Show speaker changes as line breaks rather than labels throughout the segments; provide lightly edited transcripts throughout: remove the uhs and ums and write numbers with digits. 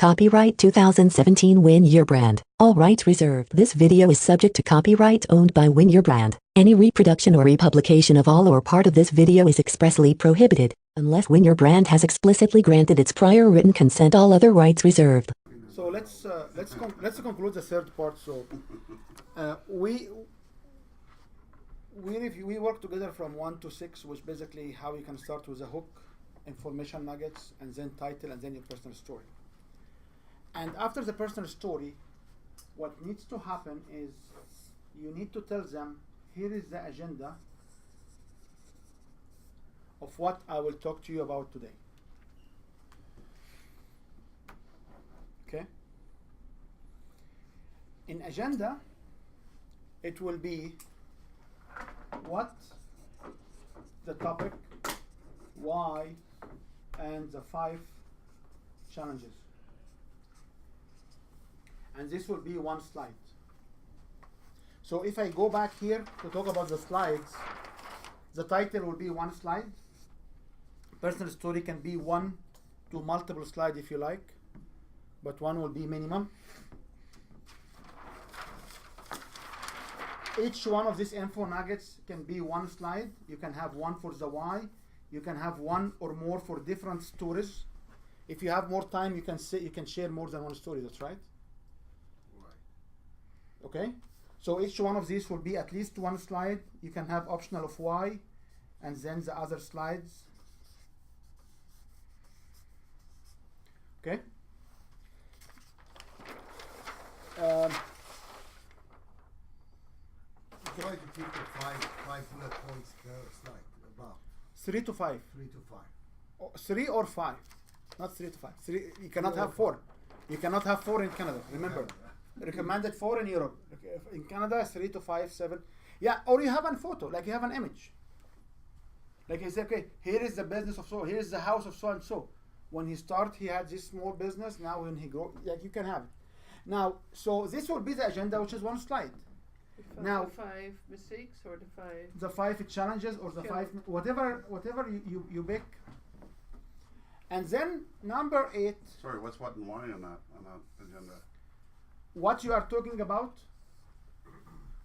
Copyright 2017 Win Your Brand. All rights reserved. This video is subject to copyright owned by Win Your Brand. Any reproduction or republication of all or part of this video is expressly prohibited, unless Win Your Brand has explicitly granted its prior written consent. All other rights reserved.
So let's conclude the third part. So we work together from 1 to 6, which basically how you can start with a hook, information nuggets, and then title, and then your personal story. And after the personal story, what needs to happen is you need to tell them, here is the agenda of what I will talk to you about today. Okay? In agenda, it will be what, the topic, why, and the 5 challenges. And this will be one slide. So if I go back here to talk about the slides, the title will be one slide. Personal story can be 1 to multiple slides if you like, but 1 will be minimum. Each one of these info nuggets can be 1 slide. You can have 1 for the why. You can have 1 or more for different stories. If you have more time, you can share more than 1 story. That's right. Okay, so each one of these will be at least 1 slide. You can have optional of why, and then the other slides. Okay.
Try to keep the five bullet points per slide, about
3 to 5.
3 to 5.
3 or 5, not 3 to 5. You cannot have 4. You cannot have 4 in Canada. Remember. Recommended 4 in Europe. In Canada, 3 to 5, 7. Yeah, or you have a photo, like you have an image. Like you say, okay, here is the business of so, here is the house of so and so. When he started, he had this small business. Now when he grow, like you can have it. Now, so this will be the agenda, which is 1 slide. Now,
the 5 mistakes or
the 5 challenges or the 5, whatever you pick. And then number 8.
Sorry, what's what and why on that agenda?
What you are talking about,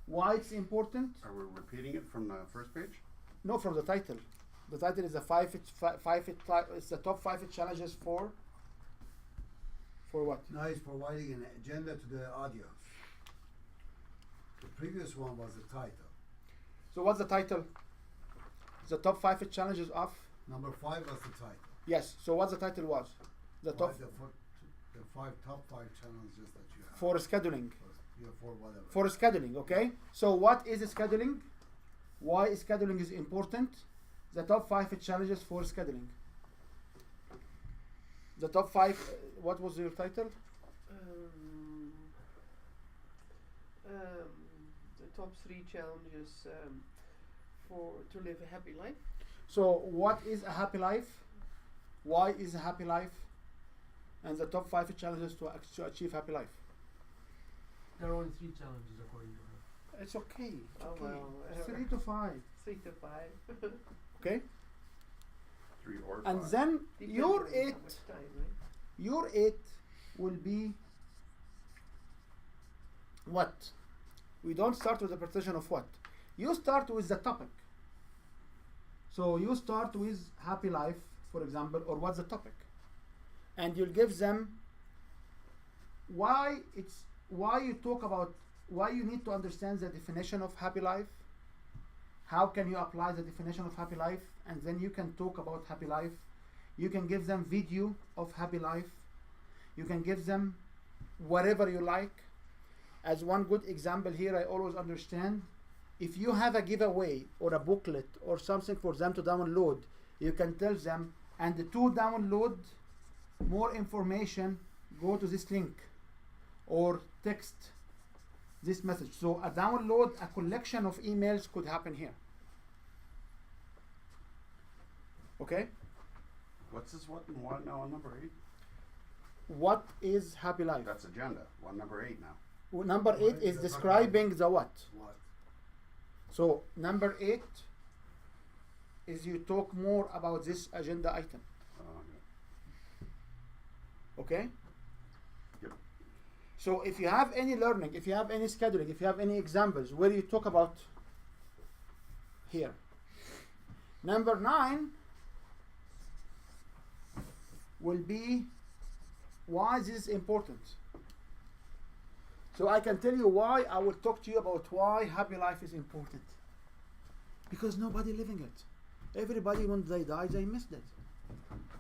why it's important.
Are we repeating it from the first page?
No, from the title. The title is the it's the top 5 challenges for what?
Now he's providing an agenda to the audience. The previous one was the title.
So what's the title? The top 5 challenges of?
Number 5 was the title.
Yes. So what the title was? The top.
The top 5 challenges that you have.
For scheduling.
For whatever.
For scheduling, okay? So what is scheduling? Why scheduling is important? The top 5 challenges for scheduling. The top 5, what was your title?
The top 3 challenges to live a happy life.
So what is a happy life? Why is a happy life? And the top 5 challenges to achieve happy life.
There are only 3 challenges according to her.
It's okay. It's
Oh,
okay.
well,
3 to 5.
3 to 5.
Okay.
3 or 5.
And then
Depending
your
on
8.
how much time, right?
Your 8 will be what? We don't start with the presentation of what. You start with the topic. So you start with happy life, for example, or what's the topic, and you'll give them why you talk about why you need to understand the definition of happy life. How can you apply the definition of happy life, and then you can talk about happy life. You can give them video of happy life. You can give them whatever you like. As one good example here, I always understand, if you have a giveaway or a booklet or something for them to download, you can tell them, and to download more information, go to this link or text this message. So a download, a collection of emails could happen here. Okay?
What's this what and why now on number 8?
What is happy life?
That's agenda. Number 8 now.
Number 8 is describing the what.
What?
So number 8 is you talk more about this agenda item.
Yeah.
Okay? So if you have any learning, if you have any scheduling, if you have any examples where you talk about here. Number 9 will be why this is important. So I can tell you why. I will talk to you about why happy life is important. Because nobody living it. Everybody, when they die, they missed it.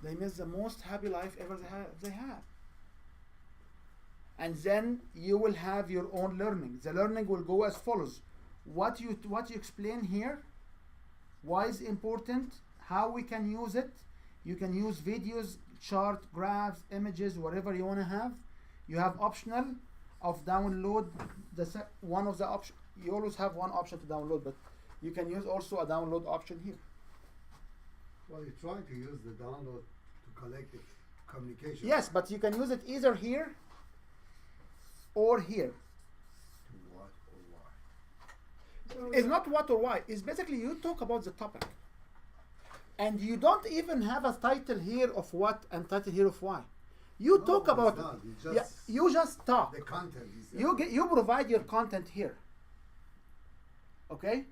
They miss the most happy life ever they have. And then you will have your own learning. The learning will go as follows. What you explain here, why is important, how we can use it. You can use videos, chart, graphs, images, whatever you want to have. You have optional of download. One of the option. You always have one option to download, but you can use also a download option here.
Well, you're trying to use the download to collect the communication.
Yes, but you can use it either here or here.
To what or why?
So
It's not what or why. It's basically you talk about the topic. And you don't even have a title here of what and title here of why. You
No,
talk
it's
about
not. It's
yeah,
just
you just talk.
the content is
You provide your content here. Okay?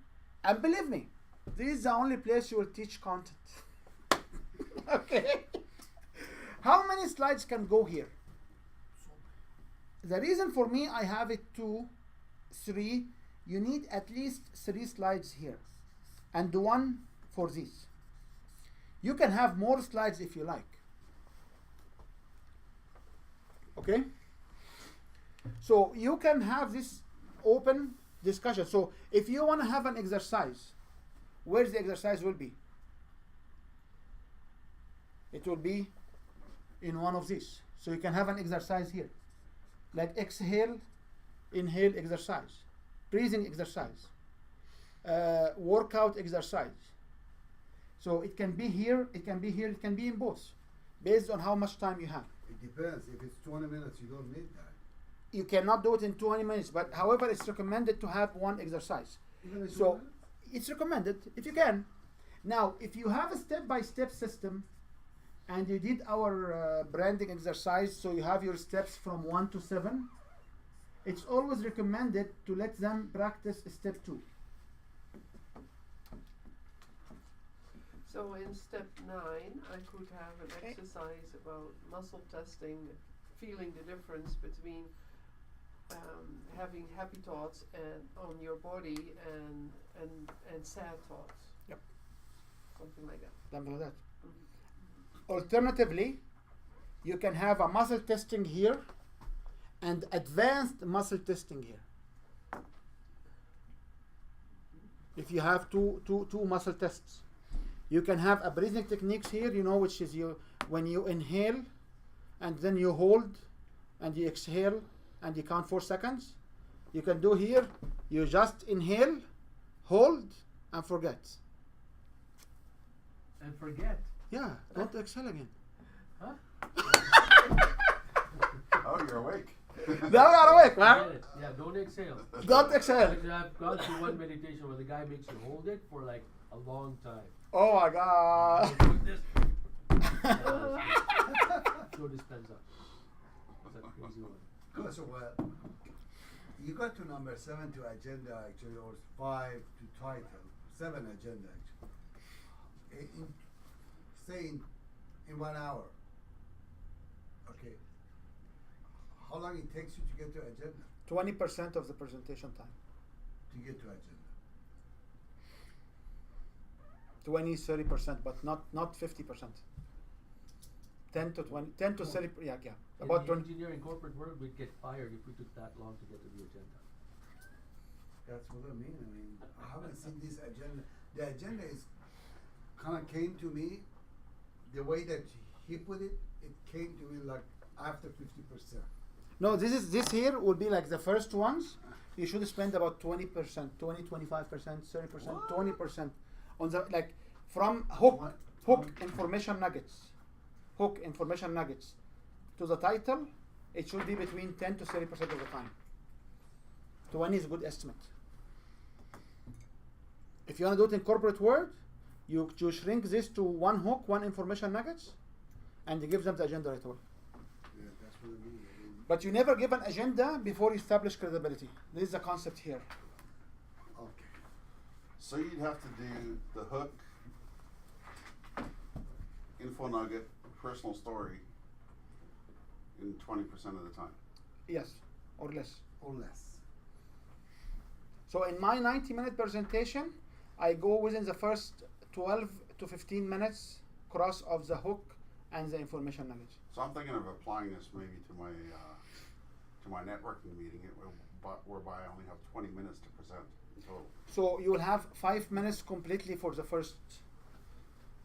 And believe me, this is the only place you will teach content. Okay? How many slides can go here? The reason for me I have it 2, 3, you need at least 3 slides here. And 1 for this. You can have more slides if you like. Okay? So you can have this open discussion. So if you want to have an exercise, where's the exercise will be? It will be in one of these. So you can have an exercise here. Like exhale, inhale exercise, breathing exercise, workout exercise. So it can be here, it can be here, it can be in both, based on how much time you have.
It depends. If it's 20 minutes, you don't need that.
You cannot do it in 20 minutes, but however, it's recommended to have one exercise.
Even in 2
So
minutes?
it's recommended if you can. Now, if you have a step-by-step system and you did our branding exercise, so you have your steps from 1 to 7, it's always recommended to let them practice step 2.
So in step 9, I could have an exercise about muscle testing, feeling the difference between having happy thoughts and on your body and sad thoughts.
Yep.
Something like that.
Something like that. Alternatively, you can have a muscle testing here and advanced muscle testing here. If you have two muscle tests, you can have a breathing techniques here, which is when you inhale and then you hold and you exhale and you count 4 seconds. You can do here, you just inhale, hold, and forget.
And forget.
Yeah, don't exhale again.
Huh?
Oh, you're awake.
Now you're awake,
Forget
man.
it. Yeah, don't exhale.
Don't exhale.
Like, I've gone through one meditation where the guy makes you hold it for like a long time.
Oh my God.
Like this. Joe Dispenza. That's a crazy one.
Oh, so well, you got to number 7 to agenda actually, or 5 to title, 7 agenda actually. Say in 1 hour. Okay. How long it takes you to get to agenda?
20% of the presentation time.
To get to agenda.
20, 30%, but not 50%. 10 to 20, 10 to 30, yeah.
In
About
the
20.
engineering corporate world, we'd get fired if we took that long to get to the agenda.
That's what I mean. I mean, I haven't seen this agenda. The agenda is kind of came to me the way that he put it. It came to me like after 50%.
No, this here will be like the first ones. You should spend about 20%, 20, 25%, 30%, 20% on the like from hook information nuggets. Hook information nuggets to the title. It should be between 10 to 30% of the time. 20 is a good estimate. If you want to do it in corporate world, you shrink this to one hook, one information nuggets, and you give them the agenda right away.
Yeah, that's what I mean.
But you never give an agenda before you establish credibility. This is the concept here.
Okay.
So you'd have to do the hook, info nugget, personal story in 20% of the time.
Yes, or less.
Or less.
So in my 90-minute presentation, I go within the first 12 to 15 minutes cross of the hook and the information nugget.
So I'm thinking of applying this maybe to my networking meeting, whereby I only have 20 minutes to present in total.
So you will have 5 minutes completely for the first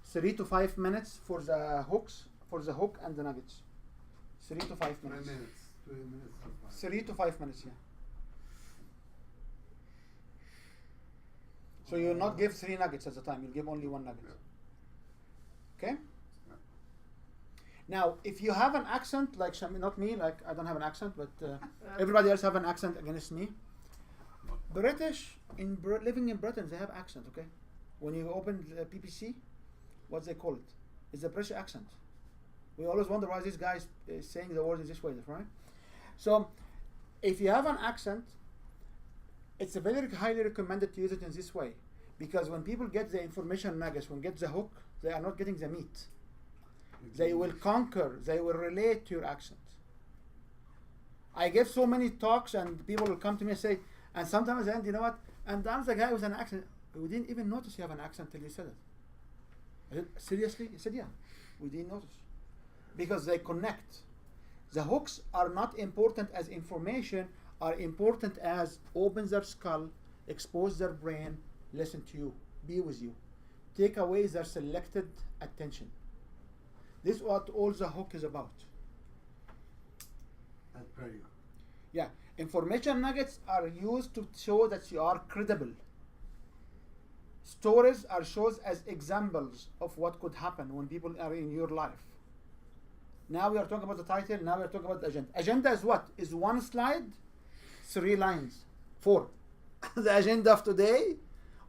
3 to 5 minutes for the hooks, for the hook and the nuggets. 3 to 5
3
minutes.
minutes. 3 minutes. to 5.
3 to 5 minutes, yeah. So you will not give 3 nuggets at a time, you'll give only 1 nugget.
Yeah.
Okay?
Yeah.
Now, if you have an accent, like not me, like I don't have an accent, but everybody else have an accent against me. British, living in Britain, they have accent, okay? When you open the PPC, what they call it? It's a British accent. We always wonder why this guy is saying the word in this way, right? So, if you have an accent, it's a very highly recommended to use it in this way, because when people get the information nuggets, when get the hook, they are not getting the meat. They will conquer, they will relate to your accent. I give so many talks and people will come to me and say, and sometimes at the end, you know what, and I'm the guy with an accent, we didn't even notice you have an accent till you said it. I said, seriously? He said, yeah, we didn't notice. Because they connect. The hooks are not important as information, are important as open their skull, expose their brain, listen to you, be with you. Take away their selected attention. This is what all the hook is about.
That's very good.
Yeah, information nuggets are used to show that you are credible. Stories are shown as examples of what could happen when people are in your life. Now we are talking about the title, now we are talking about the agenda. Agenda is what? Is 1 slide, 3 lines, 4. The agenda of today,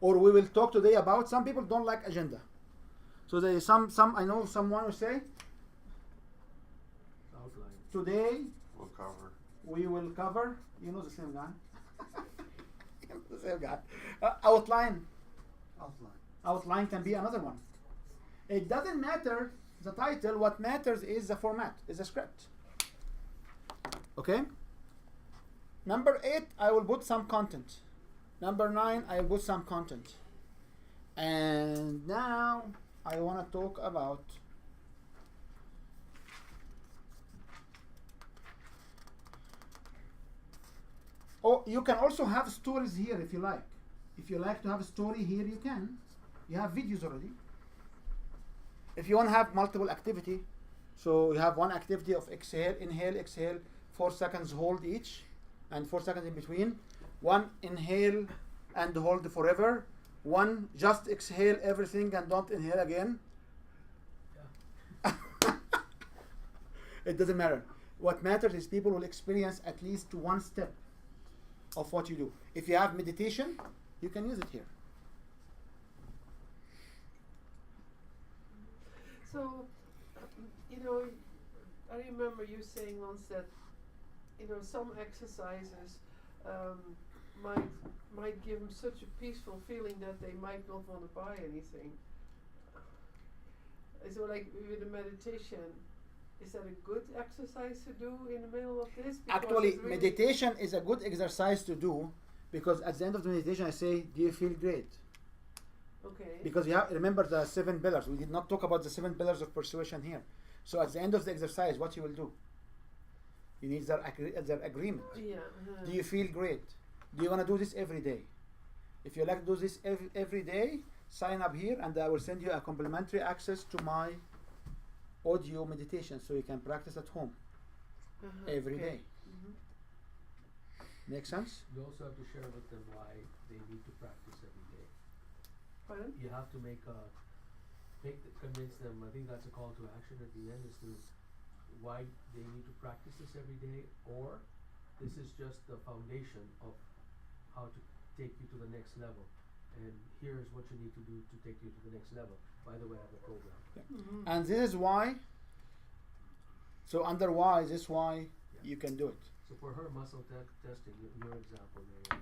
or we will talk today about. Some people don't like agenda. So there is some I know someone will say,
Outline.
today
We'll cover.
we will cover, you know the same guy. The same guy. Outline.
Outline.
Outline can be another one. It doesn't matter the title, what matters is the format, is the script. Okay? Number 8, I will put some content. Number 9, I will put some content. And now I want to talk about you can also have stories here if you like. If you like to have a story here, you can. You have videos already. If you want to have multiple activity, so you have one activity of exhale, inhale, exhale, 4 seconds hold each, and 4 seconds in between. One inhale and hold forever. One just exhale everything and don't inhale again.
Yeah.
It doesn't matter. What matters is people will experience at least 1 step of what you do. If you have meditation, you can use it here.
So, you know, I remember you saying once that, you know, some exercises might give them such a peaceful feeling that they might not want to buy anything. So, like with a meditation, is that a good exercise to do in the middle of this? Because
Actually,
it's really
meditation is a good exercise to do, because at the end of the meditation I say, do you feel great?
okay.
Because you have, remember the 7 pillars. We did not talk about the 7 pillars of persuasion here. So at the end of the exercise, what you will do? You need their agreement.
Yeah.
Do you feel great? Do you want to do this every day? If you like to do this every day, sign up here and I will send you a complimentary access to my audio meditation so you can practice at home every day.
Mhm.
Make sense?
You also have to share with them why they need to practice every day.
Pardon?
You have to convince them. I think that's a call to action at the end, is to why they need to practice this every day, or this is just the foundation of how to take you to the next level. And here's what you need to do to take you to the next level. By the way, I have a program.
And this is why. So under why, this is why
Yeah.
you can do it.
So for her muscle testing, your example there,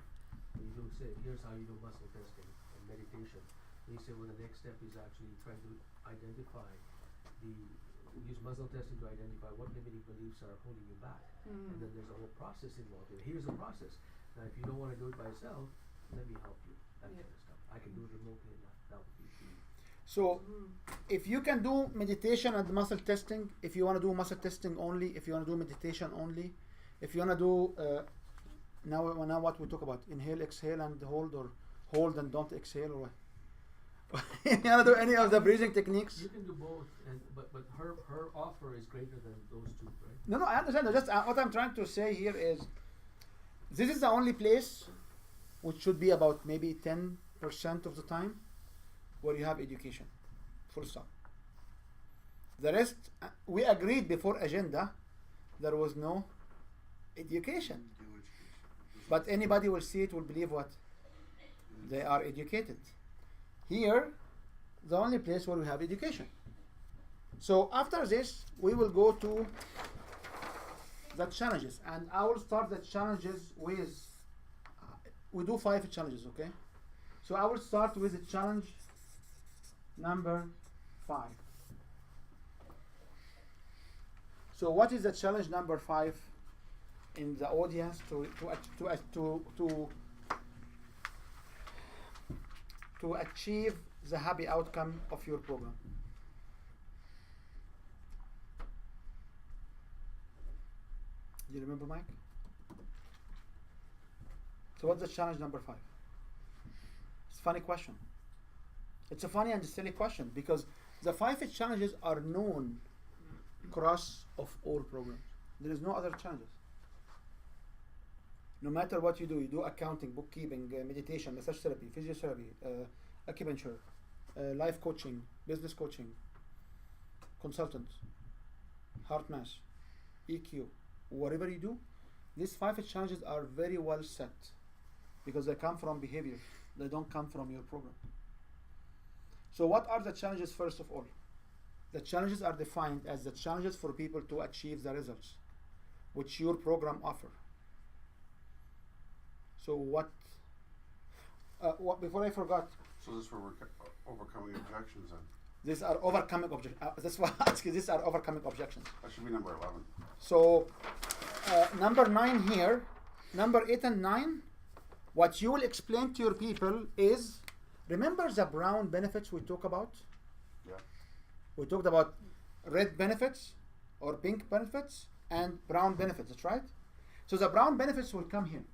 when you do say, here's how you do muscle testing and meditation. And you say, well, the next step is actually trying to identify use muscle testing to identify what limiting beliefs are holding you back. And then there's a whole process involved here. Here's the process. Now, if you don't want to do it by yourself, let me help you. That kind of stuff. I can do it remotely, and that would be key.
So, if you can do meditation and muscle testing, if you want to do muscle testing only, if you want to do meditation only, if you want to do now what we talk about, inhale, exhale, and hold, or hold and don't exhale, or what? You want to do any of the breathing techniques?
You can do both, but her offer is greater than those two, right?
No, I understand. Just what I'm trying to say here is, this is the only place which should be about maybe 10% of the time where you have education. Full stop. The rest, we agreed before agenda, there was no education. But anybody will see it will believe what? They are educated. Here, the only place where we have education. So after this, we will go to the challenges, and I will start the challenges with, we do 5 challenges, okay? So I will start with the challenge number 5. So what is the challenge number 5 in the audience to achieve the happy outcome of your program? Do you remember, Mike? So what's the challenge number 5? It's a funny question. It's a funny and silly question because the 5 challenges are known across of all programs. There is no other challenges. No matter what you do accounting, bookkeeping, meditation, massage therapy, physiotherapy, acupuncture, life coaching, business coaching, consultant, heart mass, EQ, whatever you do, these 5 challenges are very well set because they come from behavior. They don't come from your program. So what are the challenges first of all? The challenges are defined as the challenges for people to achieve the results which your program offer. So what before I forgot.
So this is where we're overcoming objections then.
These are overcoming objections. That's why I ask you, these are overcoming objections.
That should be number 11.
So number 9 here, number 8 and 9, what you will explain to your people is, remember the brown benefits we talk about?
Yeah.
We talked about red benefits or pink benefits and brown benefits, that's right? So the brown benefits will come here.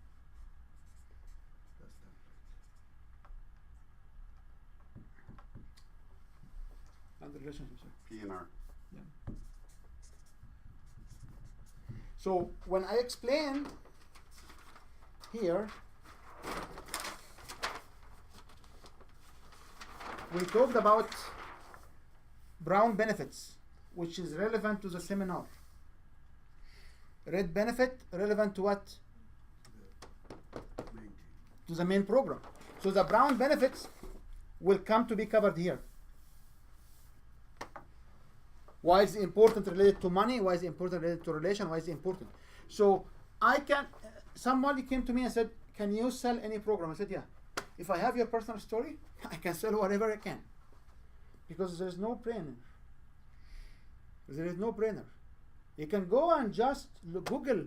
And the relationship, sir.
P and R.
Yeah. So when I explain here, we talked about brown benefits, which is relevant to the seminar. Red benefit relevant to what? To the main program. So the brown benefits will come to be covered here. Why is it important related to money? Why is it important related to relation? Why is it important? So I can, somebody came to me and said, can you sell any program? I said, yeah. If I have your personal story, I can sell whatever I can. Because there's no brainer. There is no brainer. You can go and just Google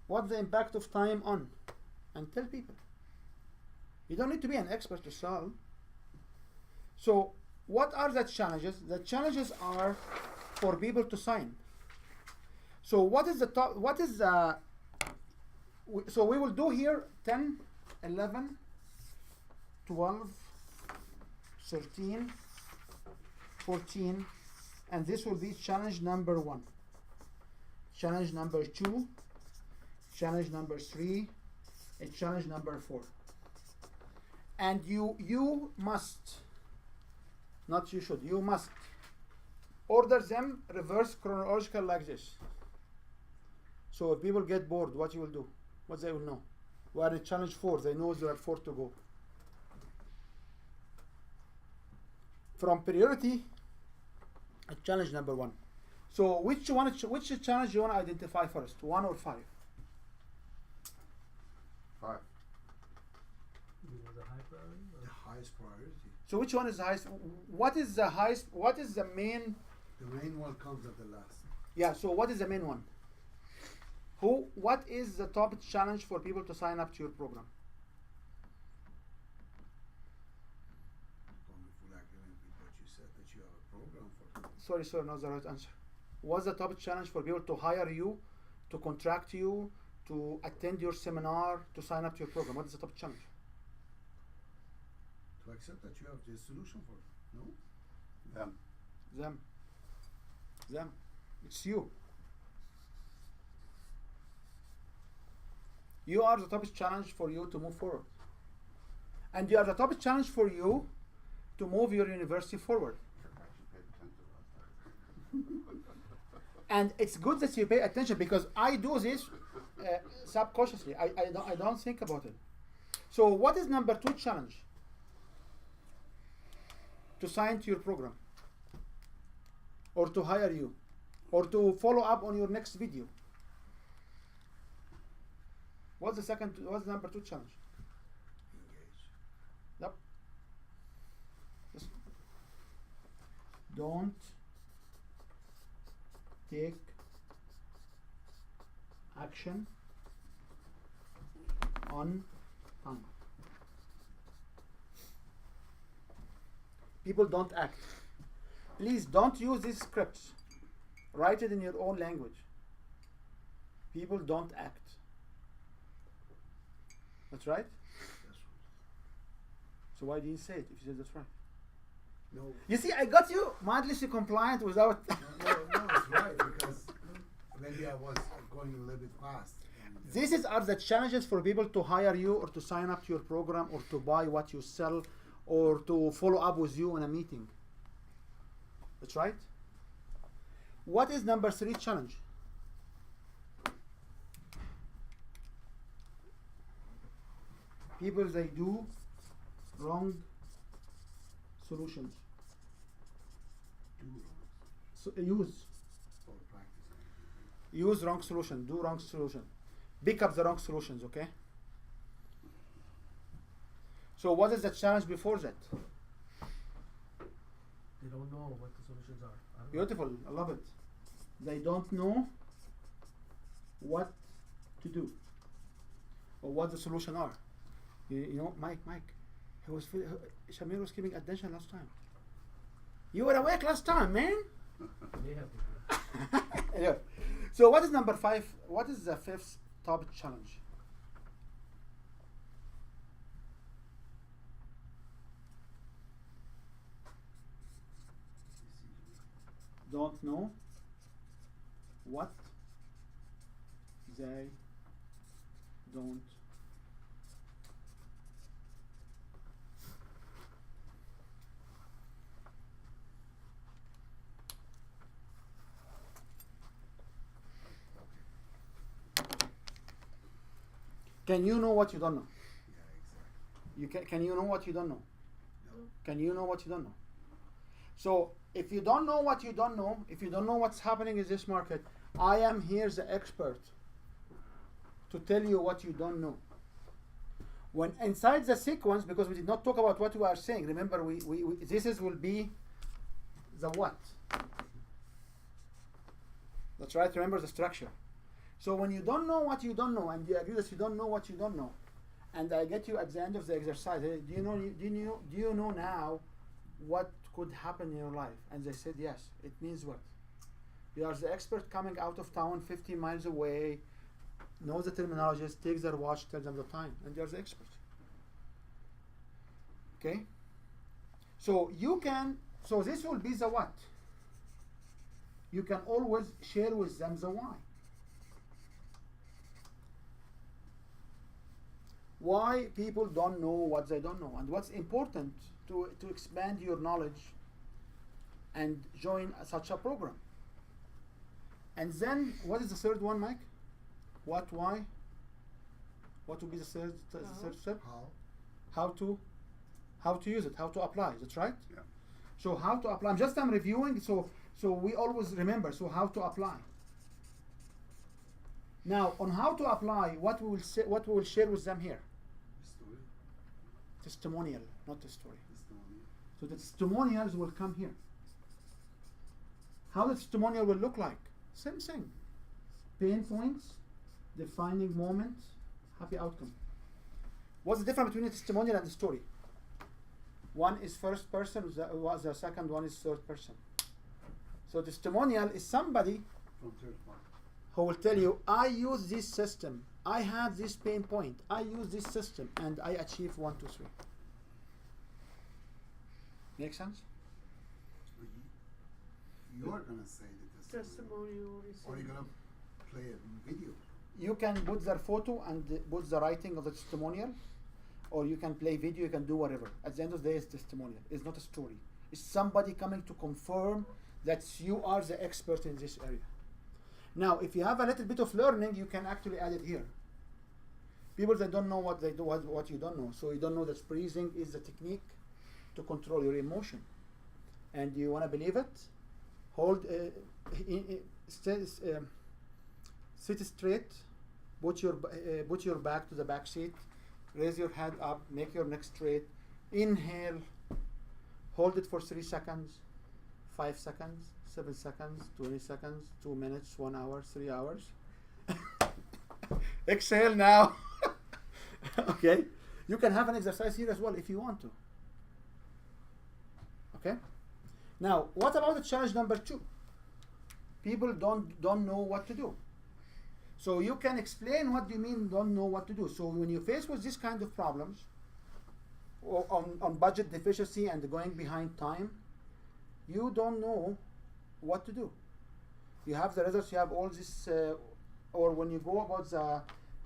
what's the impact of time on and tell people. You don't need to be an expert to sell. So what are the challenges? The challenges are for people to sign. So what is the top, what is the, so we will do here 10, 11, 12, 13, 14, and this will be challenge number 1. Challenge number 2, challenge number 3, and challenge number 4. And you must, not you should, you must order them reverse chronological like this. So if people get bored, what you will do? What they will know? We are in challenge 4, they know there are 4 to go. From priority, challenge number 1. So which challenge you want to identify first? 1 or 5?
5.
You know, the high priority? Or?
The highest priority.
So which one is the highest? What is the highest? What is the main?
The main one comes at the last.
Yeah. So what is the main one? What is the top challenge for people to sign up to your program?
Only full agreement with what you said that you have a program for them.
Sorry, sir, not the right answer. What's the top challenge for people to hire you, to contract you, to attend your seminar, to sign up to your program? What is the top challenge?
To accept that you have the solution for them. No?
Them.
Them. It's you. You are the top challenge for you to move forward. And you are the top challenge for you to move your university forward.
Actually paid attention last time.
And it's good that you pay attention, because I do this subconsciously. I don't think about it. So what is number 2 challenge? To sign to your program, or to hire you, or to follow up on your next video. What's the number 2 challenge?
Engage.
Yep. Just don't take action on time. People don't act. Please don't use these scripts. Write it in your own language. People don't act. That's right?
That's
So why did you say it if you said that's right?
right. No.
You see, I got you mindlessly compliant without.
No, it's right, because maybe I was going a little bit fast. And,
These are the challenges for people to hire you, or to sign up to your program, or to buy what you sell, or to follow up with you in a meeting. That's right? What is number 3 challenge? People, they do wrong solutions.
do wrong
So,
or practice.
use wrong solution, do wrong solution, pick up the wrong solutions, okay? So what is the challenge before that?
They don't know what the solutions are. I don't know.
Beautiful, I love it. They don't know what to do, or what the solution are. You know, Mike, Shamir was giving attention last time. You were awake last time, man.
They have been.
Yeah. So what is number 5? What is the 5th top challenge? Don't know what they don't Can you know what you don't know?
Yeah, exactly.
Can you know what you don't know?
No.
Can you know what you don't know? So if you don't know what you don't know, if you don't know what's happening in this market, I am here the expert to tell you what you don't know. When inside the sequence, because we did not talk about what we are saying, remember will be the what. That's right, remember the structure. So when you don't know what you don't know, and you agree that you don't know what you don't know, and I get you at the end of the exercise, hey, do you know now what could happen in your life? And they said yes. It means what? You are the expert coming out of town 50 miles away, knows the terminologies, takes their watch, tells them the time, and you're the expert. Okay? So this will be the what. You can always share with them the why. Why people don't know what they don't know, and what's important to expand your knowledge and join such a program. And then, what is the third one, Mike? What, why? What would be the third step?
How?
How to use it, how to apply, that's right?
Yeah.
So how to apply? I'm reviewing. So we always remember. So how to apply? Now on how to apply, what we will share with them here.
Story.
Testimonial, not the story.
Testimony.
So the testimonials will come here. How the testimonial will look like? Same thing. Pain points, defining moments, happy outcome. What's the difference between a testimonial and a story? One is first person, the second one is third person. So testimonial is somebody
From third party.
who will tell you, I use this system, I have this pain point, I use this system, and I achieve 1, 2, 3. Make sense?
So you're gonna say the testimony.
Testimonial is
Or you're gonna play a video.
You can put their photo and put the writing of the testimonial, or you can play video, you can do whatever. At the end of the day, it's testimonial. It's not a story. It's somebody coming to confirm that you are the expert in this area. Now, if you have a little bit of learning, you can actually add it here. People that don't know what they do, what you don't know. So you don't know that breathing is the technique to control your emotion, and you want to believe it. Hold, sit straight. Put your back to the back seat. Raise your head up. Make your neck straight. Inhale. Hold it for 3 seconds, 5 seconds, 7 seconds, 20 seconds, 2 minutes, 1 hour, 3 hours. Exhale now. Okay. You can have an exercise here as well if you want to. Okay. Now, what about the challenge number 2? People don't know what to do. So you can explain what do you mean don't know what to do. So when you're faced with this kind of problems, or on budget deficiency and going behind time, you don't know what to do. You have the results, you have all this, or when you go about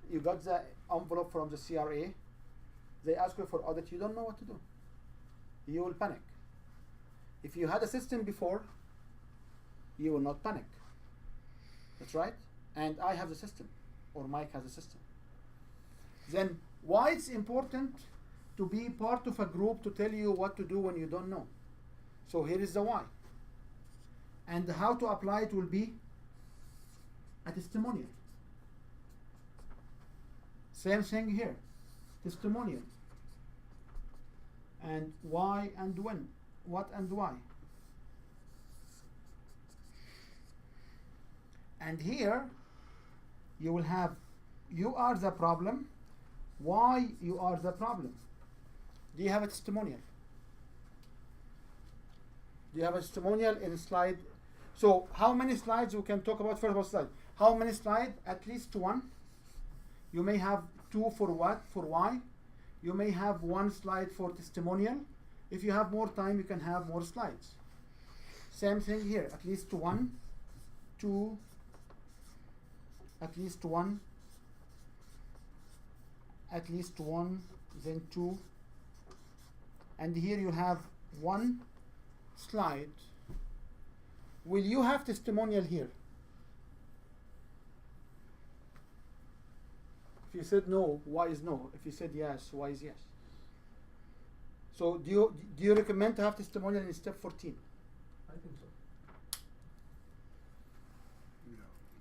you got the envelope from the CRA, they ask you for audit, you don't know what to do. You will panic. If you had a system before, you will not panic. That's right. And I have the system, or Mike has a system. Then why it's important to be part of a group to tell you what to do when you don't know. So here is the why. And how to apply it will be a testimonial. Same thing here. Testimonial. And why and when. What and why. And here you will have, you are the problem, why you are the problem. Do you have a testimonial? Do you have a testimonial in slide? So how many slides we can talk about? First of all, slide. How many slides? At least 1. You may have 2 for what? For why. You may have 1 slide for testimonial. If you have more time, you can have more slides. Same thing here. At least 1, 2, at least 1, at least 1, then 2, and here you have 1 slide. Will you have testimonial here? If you said no, why is no? If you said yes, why is yes? So do you recommend to have testimonial in step 14?
I think so.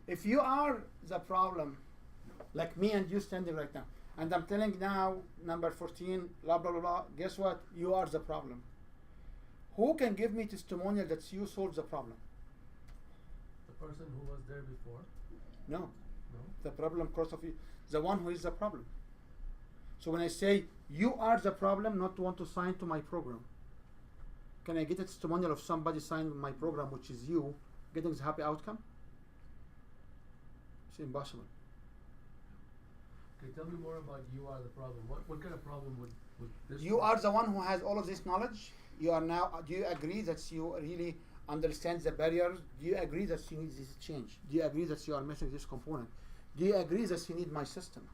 If you are the problem, like me and you standing right now, and I'm telling now, number 14, blah, blah, blah, blah, guess what? You are the problem. Who can give me testimonial that you solved the problem?
The person who was there before.
No.
No.
The problem cross of you, the one who is the problem. So when I say, you are the problem, not want to sign to my program, can I get a testimonial of somebody signing my program, which is you, getting the happy outcome? It's impossible.
Okay, tell me more about you are the problem. What kind of problem would this
You are the one who has all of this knowledge. You are now, do you agree that you really understand the barriers? Do you agree that you need this change? Do you agree that you are missing this component? Do you agree that you need my system?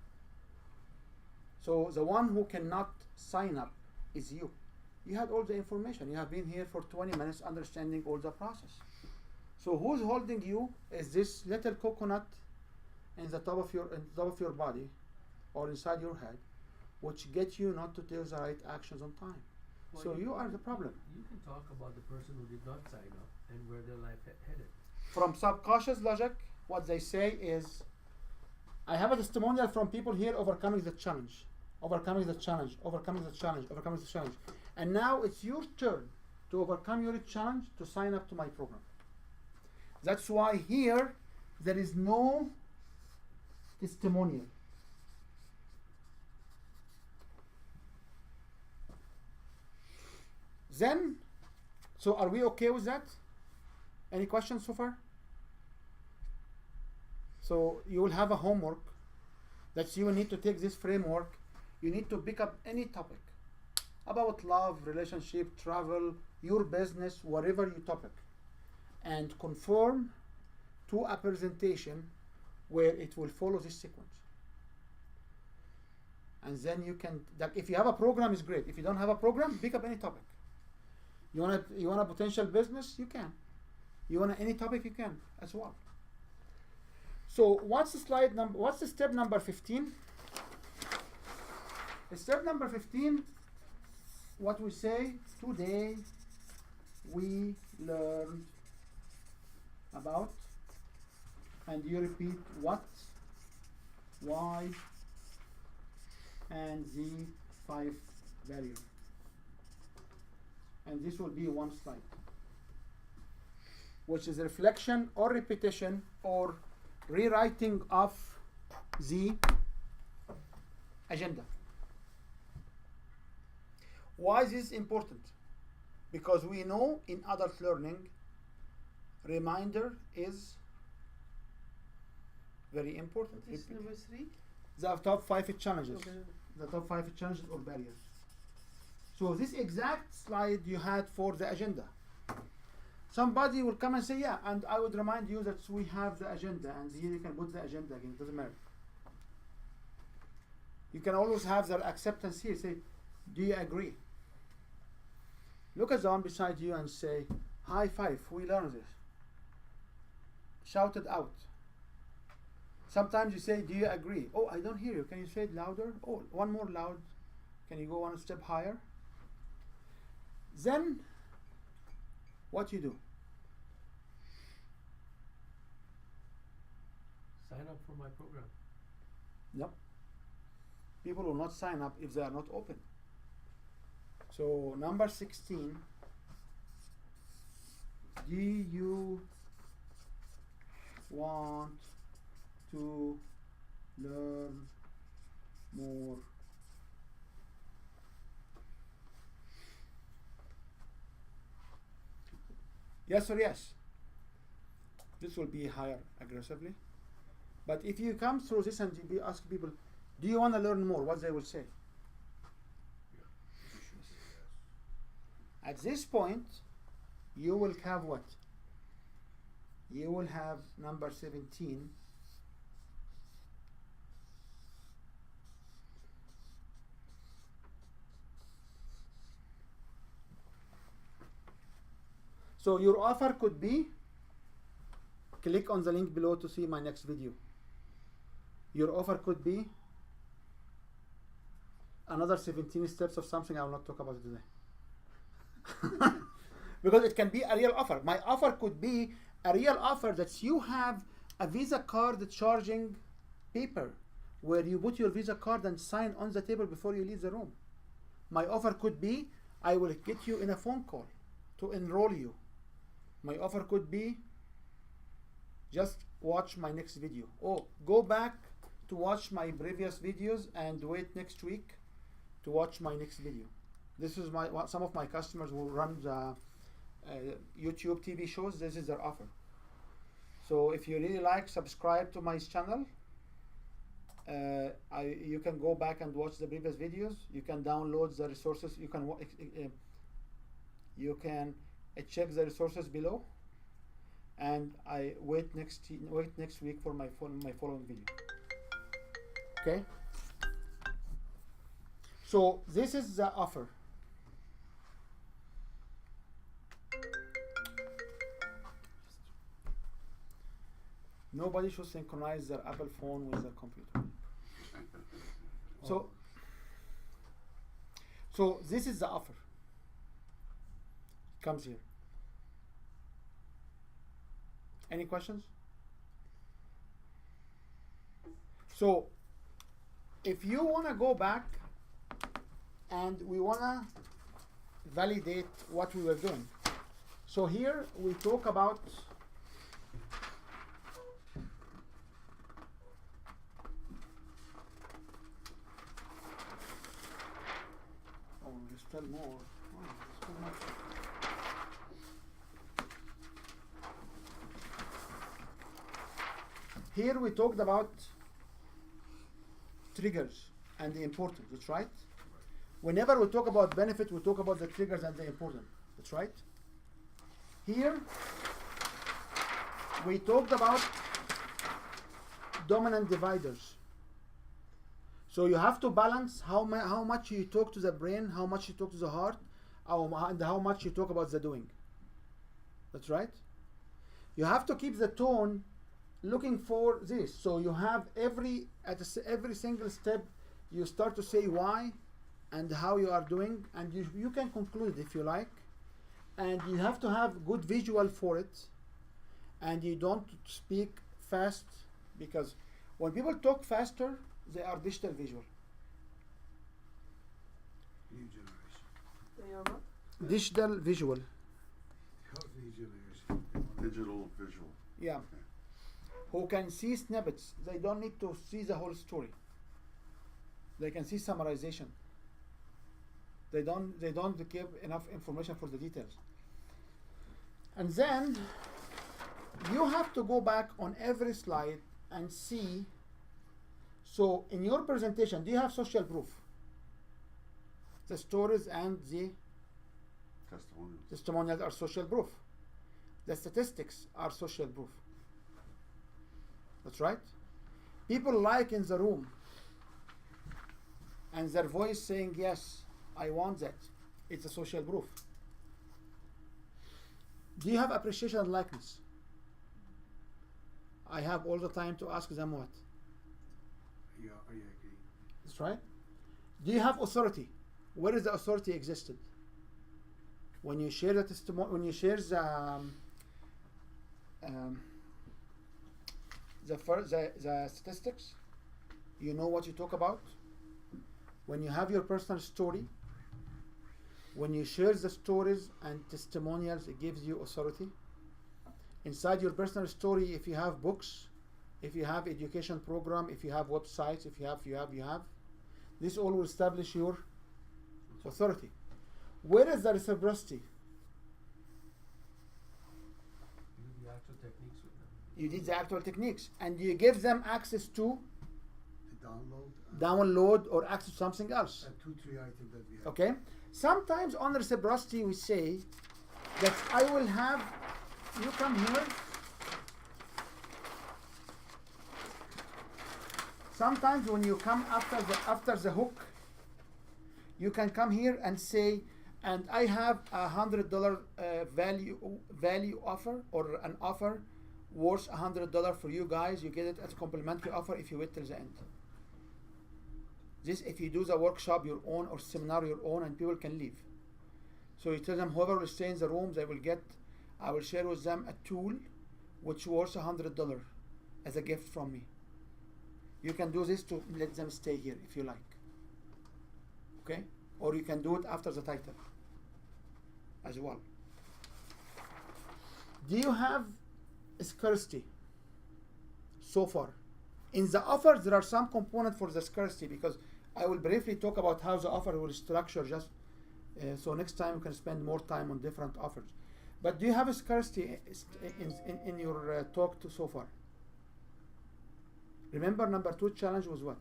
So the one who cannot sign up is you. You had all the information. You have been here for 20 minutes understanding all the process. So who's holding you is this little coconut in the top of your body or inside your head, which get you not to take the right actions on time.
Well,
So you are the problem.
You can talk about the person who did not sign up and where their life headed.
From subconscious logic, what they say is, I have a testimonial from people here overcoming the challenge, overcoming the challenge, overcoming the challenge, overcoming the challenge. And now it's your turn to overcome your challenge to sign up to my program. That's why here there is no testimonial. Then, so are we okay with that? Any questions so far? So you will have a homework that you will need to take this framework. You need to pick up any topic about love, relationship, travel, your business, whatever your topic, and conform to a presentation where it will follow this sequence. And then you can, like, if you have a program, it's great. If you don't have a program, pick up any topic. You want a potential business, you can. You want any topic, you can as well. So what's the step number 15? Step number 15, what we say, today we learned about, and you repeat what, why, and the 5 values. And this will be one slide, which is reflection or repetition or rewriting of the agenda. Why is this important? Because we know in adult learning, reminder is very important.
What is number 3?
The top 5 challenges.
Okay.
The top 5 challenges or barriers. So this exact slide you had for the agenda. Somebody will come and say, yeah, and I would remind you that we have the agenda, and here you can put the agenda again, it doesn't matter. You can always have their acceptance here, say, do you agree? Look at the one beside you and say, high five, we learned this. Shout it out. Sometimes you say, do you agree? Oh, I don't hear you, can you say it louder? Oh, one more loud. Can you go one step higher? Then, what you do?
Sign up for my program.
Yep. People will not sign up if they are not open. So number 16, do you want to learn more? Yes or yes? This will be higher aggressively. But if you come through this and you ask people, do you want to learn more? What they will say? At this point, you will have what? You will have number 17. So your offer could be, click on the link below to see my next video. Your offer could be another 17 steps of something I will not talk about it today. Because it can be a real offer. My offer could be a real offer that you have a Visa card charging paper where you put your Visa card and sign on the table before you leave the room. My offer could be, I will get you in a phone call to enroll you. My offer could be, just watch my next video. Oh, go back to watch my previous videos and wait next week to watch my next video. This is some of my customers who run the YouTube TV shows. This is their offer. So if you really like, subscribe to my channel. You can go back and watch the previous videos. You can download the resources. You can check the resources below, and I wait next week for my following video. Okay. So this is the offer. Nobody should synchronize their Apple phone with their computer. So this is the offer. comes here. Any questions? So if you want to go back and we want to validate what we were doing. So here we talk about tell more. Oh, there's too much. Here we talked about triggers and the importance, that's right? Whenever we talk about benefit, we talk about the triggers and the importance, that's right? Here we talked about dominant dividers. So you have to balance how much you talk to the brain, how much you talk to the heart, and how much you talk about the doing. That's right. You have to keep the tone looking for this. So you have every single step, you start to say why and how you are doing, and you can conclude if you like. And you have to have good visual for it, and you don't speak fast, because when people talk faster, they are digital visual.
New generation.
They are what?
Digital visual.
New generation.
Digital visual.
Yeah. Who can see snippets. They don't need to see the whole story. They can see summarization. They don't give enough information for the details. And then you have to go back on every slide and see. So in your presentation, do you have social proof? The stories and the testimonials are social proof. The statistics are social proof. That's right. People like in the room and their voice saying, yes, I want that. It's a social proof. Do you have appreciation and likeness? I have all the time to ask them what?
Yeah, I agree.
That's right. Do you have authority? Where is the authority existed? When you share the testimony, when you share the statistics, you know what you talk about. When you have your personal story, when you share the stories and testimonials, it gives you authority. Inside your personal story, if you have books, if you have education program, if you have websites, if you have, this all will establish your authority. Where is the reciprocity?
You do the actual techniques with them.
You did the actual techniques, and you give them access to
Download.
download or access to something else.
2-3 items that we have.
Okay? Sometimes on reciprocity we say that I will have you come here. Sometimes when you come after the hook, you can come here and say, and I have $100 value offer, or an offer worth $100 for you guys. You get it as a complimentary offer if you wait till the end. This if you do the workshop your own or seminar your own, and people can leave. So you tell them whoever will stay in the room, they will get. I will share with them a tool which worth $100 as a gift from me. You can do this to let them stay here if you like. Okay? Or you can do it after the title as well. Do you have scarcity so far? In the offer, there are some components for the scarcity, because I will briefly talk about how the offer will structure, just so next time you can spend more time on different offers. But do you have a scarcity in your talk so far? Remember, number 2 challenge was what?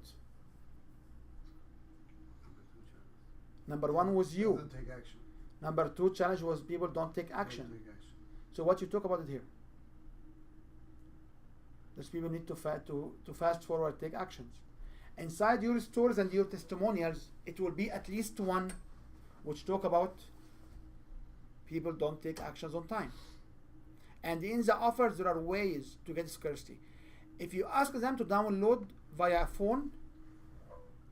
Number 1 was you.
Don't take action.
Number 2 challenge was people don't take action.
Don't take action.
So what you talk about it here? Those people need to fast forward, take actions. Inside your stories and your testimonials, it will be at least one which talk about people don't take actions on time. And in the offers, there are ways to get scarcity. If you ask them to download via phone,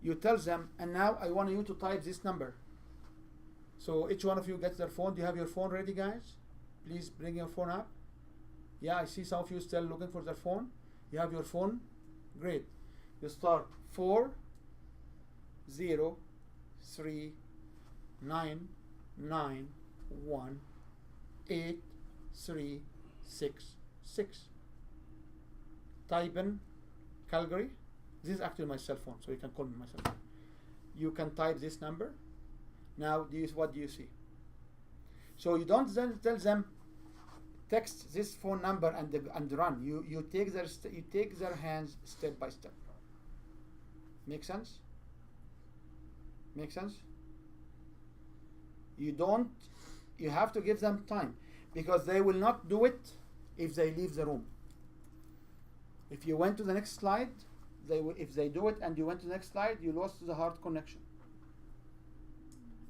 you tell them, and now I want you to type this number. So each one of you gets their phone. Do you have your phone ready, guys? Please bring your phone up. Yeah, I see some of you still looking for their phone. You have your phone? Great. You start 4 0 3 9 9 1 8 3 6 6. Type in Calgary. This is actually my cell phone, so you can call me my cell phone. You can type this number. Now, what do you see? So you don't then tell them text this phone number and run. You take their hands step by step. Make sense? Make sense? You have to give them time, because they will not do it if they leave the room. If you went to the next slide, if they do it and you went to the next slide, you lost the heart connection.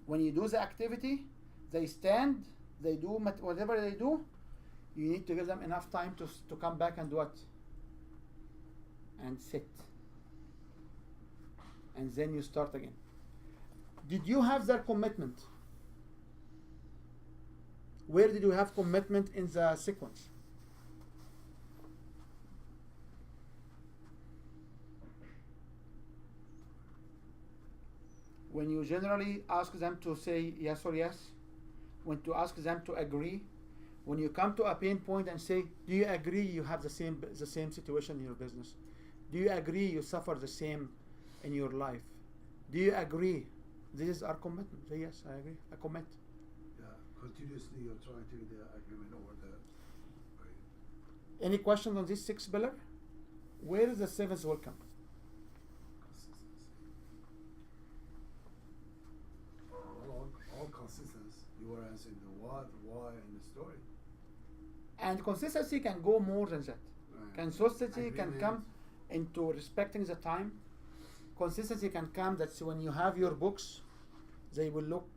When you do the activity, they stand, they do whatever they do, you need to give them enough time to come back and do what? And sit. And then you start again. Did you have their commitment? Where did you have commitment in the sequence? When you generally ask them to say yes or yes, when to ask them to agree, when you come to a pain point and say, do you agree you have the same situation in your business? Do you agree you suffer the same in your life? Do you agree? This is our commitment. Say yes, I agree. I commit.
Yeah, continuously you're trying to get the agreement over the. Right.
Any questions on this 6 pillar? Where is the 7th will come?
All consistency. You were answering the what, why, and the story.
And consistency can go more than that.
Right.
Consistency can
Agreement.
come into respecting the time. Consistency can come that when you have your books, they will look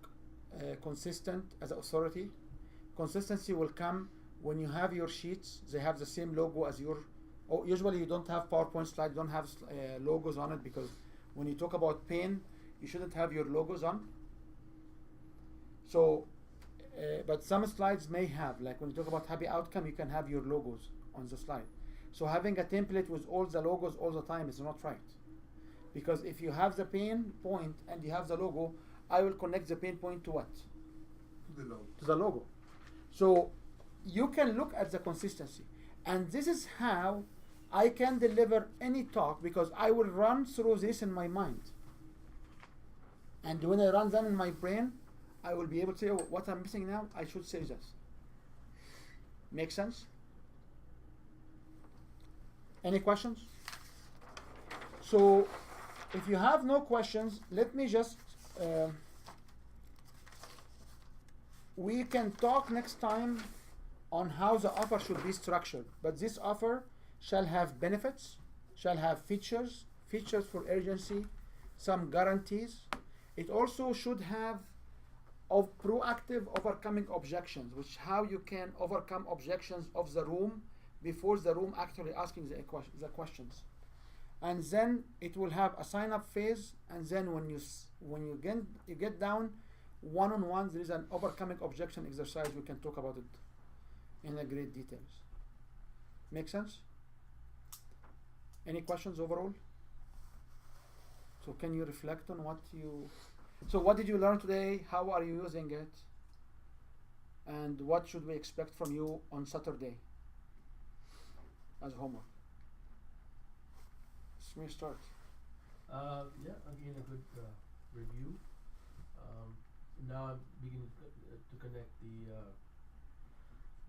consistent as an authority. Consistency will come when you have your sheets, they have the same logo as your. Usually you don't have PowerPoint slides, don't have logos on it, because when you talk about pain, you shouldn't have your logos on. So, but some slides may have, like when you talk about happy outcome, you can have your logos on the slide. So having a template with all the logos all the time is not right. Because if you have the pain point and you have the logo, I will connect the pain point to what?
The logo.
To the logo. So you can look at the consistency. And this is how I can deliver any talk, because I will run through this in my mind. And when I run them in my brain, I will be able to say, oh, what I'm missing now, I should say this. Make sense? Any questions? So, if you have no questions, let me just, we can talk next time on how the offer should be structured. But this offer shall have benefits, shall have features for urgency, some guarantees. It also should have of proactive overcoming objections, which how you can overcome objections of the room before the room actually asking the questions. And then it will have a sign-up phase, and then when you get down one-on-one, there is an overcoming objection exercise. We can talk about it in a great details. Make sense? Any questions overall? So can you reflect on what you... So what did you learn today? How are you using it? And what should we expect from you on Saturday as homework? Let me start.
Yeah, again, a good review. Now I'm beginning to connect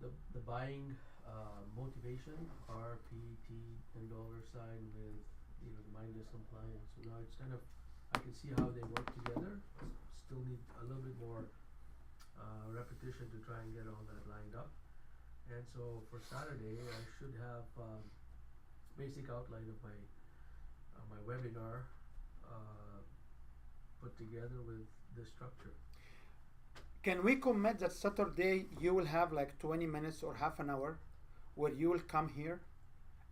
the buying motivation, RPT $10 sign with the mindless compliance. So now it's kind of, I can see how they work together. Still need a little bit more repetition to try and get all that lined up. And so for Saturday, I should have basic outline of my webinar put together with the structure.
Can we commit that Saturday you will have like 20 minutes or half an hour where you will come here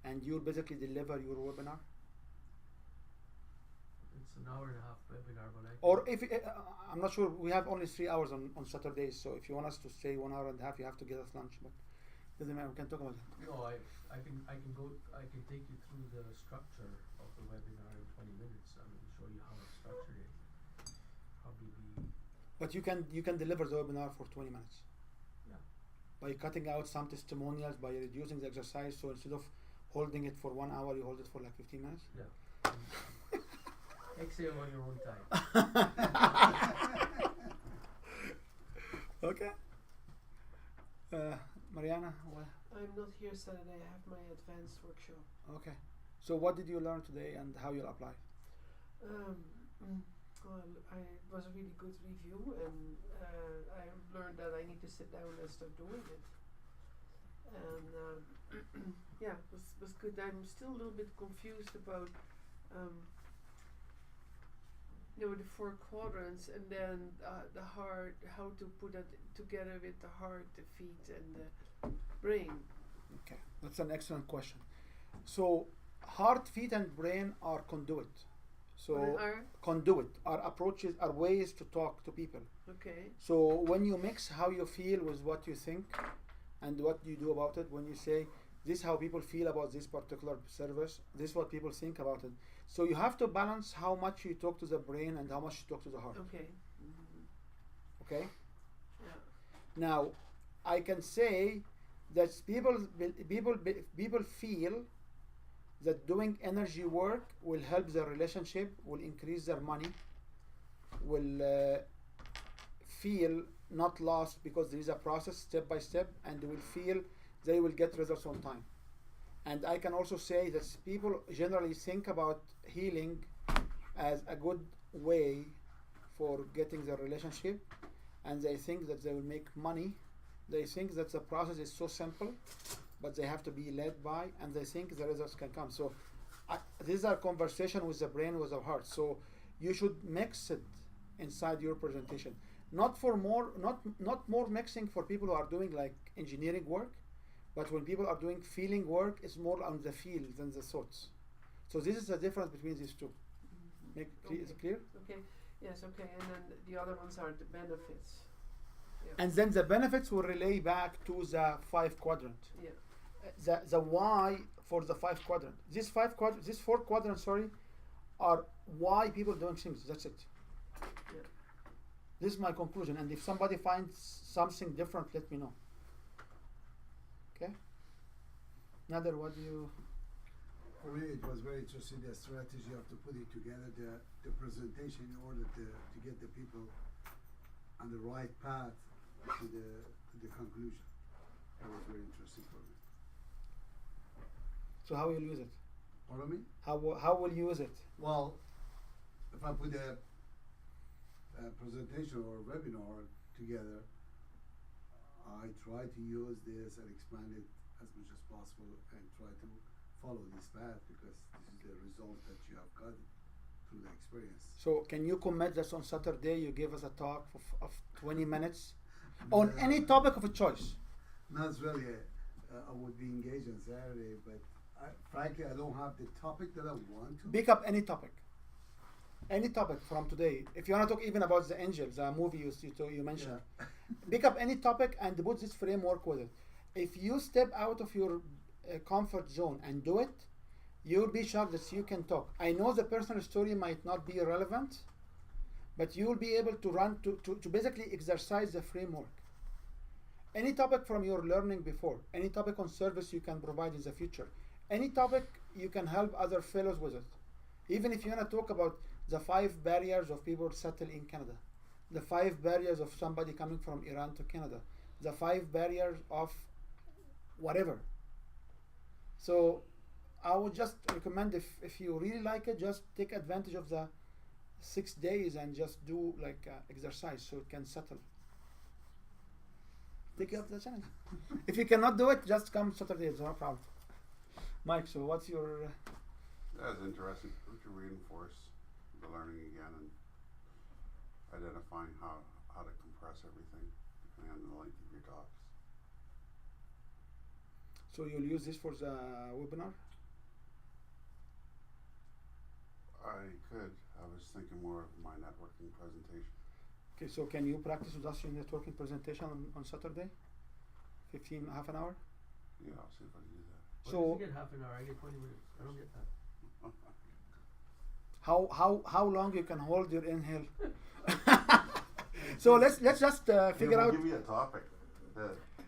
and you'll basically deliver your webinar?
It's an hour and a half webinar, but I can.
Or if I'm not sure, we have only 3 hours on Saturdays, so if you want us to stay 1 hour and a half, you have to get us lunch. But doesn't matter. We can talk about that.
No, I can take you through the structure of the webinar in 20 minutes. I mean, show you how I structured it. Probably be,
But you can deliver the webinar for 20 minutes
yeah.
by cutting out some testimonials, by reducing the exercise. So instead of holding it for 1 hour, you hold it for like 15 minutes.
Yeah. Exhale on your own time.
Okay. Mariana, what?
I'm not here Saturday. I have my advanced workshop.
Okay. So what did you learn today and how you'll apply?
Well, it was a really good review, and I learned that I need to sit down and start doing it. And yeah, it was good. I'm still a little bit confused about the 4 quadrants, and then the heart, how to put that together with the heart, the feet, and the brain.
Okay, that's an excellent question. So heart, feet, and brain are conduit. So conduit are approaches, are ways to talk to people.
Okay.
So when you mix how you feel with what you think and what you do about it, when you say this is how people feel about this particular service, this is what people think about it. So you have to balance how much you talk to the brain and how much you talk to the heart.
Okay.
Okay?
Yeah.
Now, I can say that people feel that doing energy work will help their relationship, will increase their money, will feel not lost because there is a process step by step, and they will feel they will get results on time. And I can also say that people generally think about healing as a good way for getting their relationship, and they think that they will make money. They think that the process is so simple, but they have to be led by, and they think the results can come. So these are conversation with the brain, with the heart. So you should mix it inside your presentation. Not more mixing for people who are doing like engineering work, but when people are doing feeling work, it's more on the feel than the thoughts. So this is the difference between these two. Is it clear?
Okay. Yes. Okay. And then the other ones are the benefits. Yeah.
And then the benefits will relay back to the 5 quadrant.
Yeah.
The why for the 5 quadrant. These 4 quadrants, are why people doing things. That's it.
Yeah.
This is my conclusion. And if somebody finds something different, let me know. Okay. Nader, what do you?
For me, it was very interesting, the strategy of to put it together, the presentation in order to get the people on the right path to the conclusion. That was very interesting for me.
So how will you use it?
Pardon me?
How will you use it?
Well, if I put a presentation or a webinar together, I try to use this and expand it as much as possible and try to follow this path, because this is the result that you have gotten through the experience.
So can you commit that on Saturday you give us a talk of 20 minutes on any topic of a choice?
Not really. I would be engaged on Saturday, but frankly, I don't have the topic that I want to.
Pick up any topic. Any topic from today. If you want to talk even about the angels, the movie you mentioned,
Yeah.
pick up any topic and put this framework with it. If you step out of your comfort zone and do it, you'll be shocked that you can talk. I know the personal story might not be relevant, but you will be able to basically exercise the framework. Any topic from your learning before, any topic on service you can provide in the future, any topic you can help other fellows with it. Even if you want to talk about the 5 barriers of people settle in Canada, the 5 barriers of somebody coming from Iran to Canada, the 5 barriers of whatever. So I would just recommend, if you really like it, just take advantage of the 6 days and just do like exercise so it can settle. Take up the challenge. If you cannot do it, just come Saturday, it's no problem. Mike, so what's your...
That's interesting to reinforce the learning again and identifying how to compress everything depending on the length of your talks.
So you'll use this for the webinar?
could. I was thinking more of my networking presentation.
Okay, so can you practice with us your networking presentation on Saturday? 15, half an hour?
Yeah, I'll see if I can do that.
Why
So-
does he get half an hour? I get 20 minutes. I don't get that.
How long you can hold your inhale? So let's just figure
We'll
out.
give you a topic.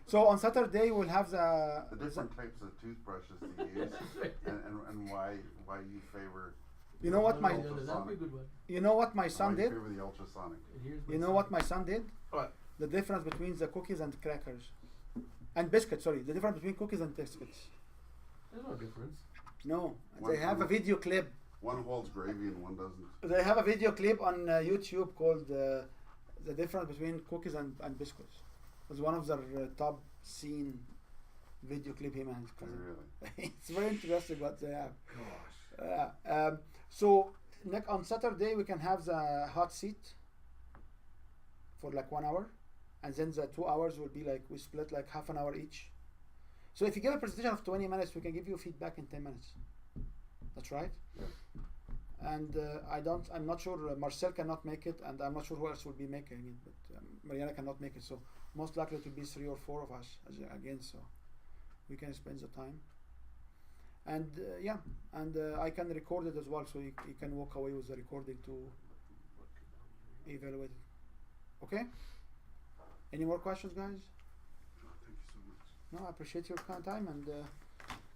So on Saturday we'll have
The different types of toothbrushes to use, and why you favor.
You know what my
That'd be a good one.
you know what my son
why you
did?
favor the ultrasonic.
And here's my
You know
son.
what my son did?
What?
The difference between the cookies and crackers. And biscuits, sorry. The difference between cookies and biscuits.
There's no difference.
No.
One-
They have a video clip.
One holds gravy and one doesn't.
They have a video clip on YouTube called the difference between cookies and biscuits. It's one of their top seen video clip him and his cousin.
Really?
It's very interesting what they have.
Gosh.
So on Saturday we can have the hot seat for like 1 hour, and then the 2 hours will be like we split like half an hour each. So if you give a presentation of 20 minutes, we can give you feedback in 10 minutes. That's right.
Yeah.
And I'm not sure Marcel cannot make it, and I'm not sure who else will be making it, but Mariana cannot make it. So most likely it will be 3 or 4 of us again. So we can spend the time. And I can record it as well, so you can walk away with the recording to evaluate it. Okay? Any more questions, guys?
Thank you so much.
No, I appreciate your time and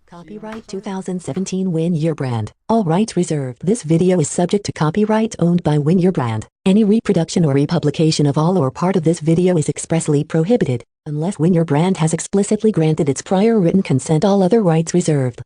Copyright 2017 Win Your Brand. All rights reserved. This video is subject to copyright owned by Win Your Brand. Any reproduction or republication of all or part of this video is expressly prohibited, unless Win Your Brand has explicitly granted its prior written consent. All other rights reserved.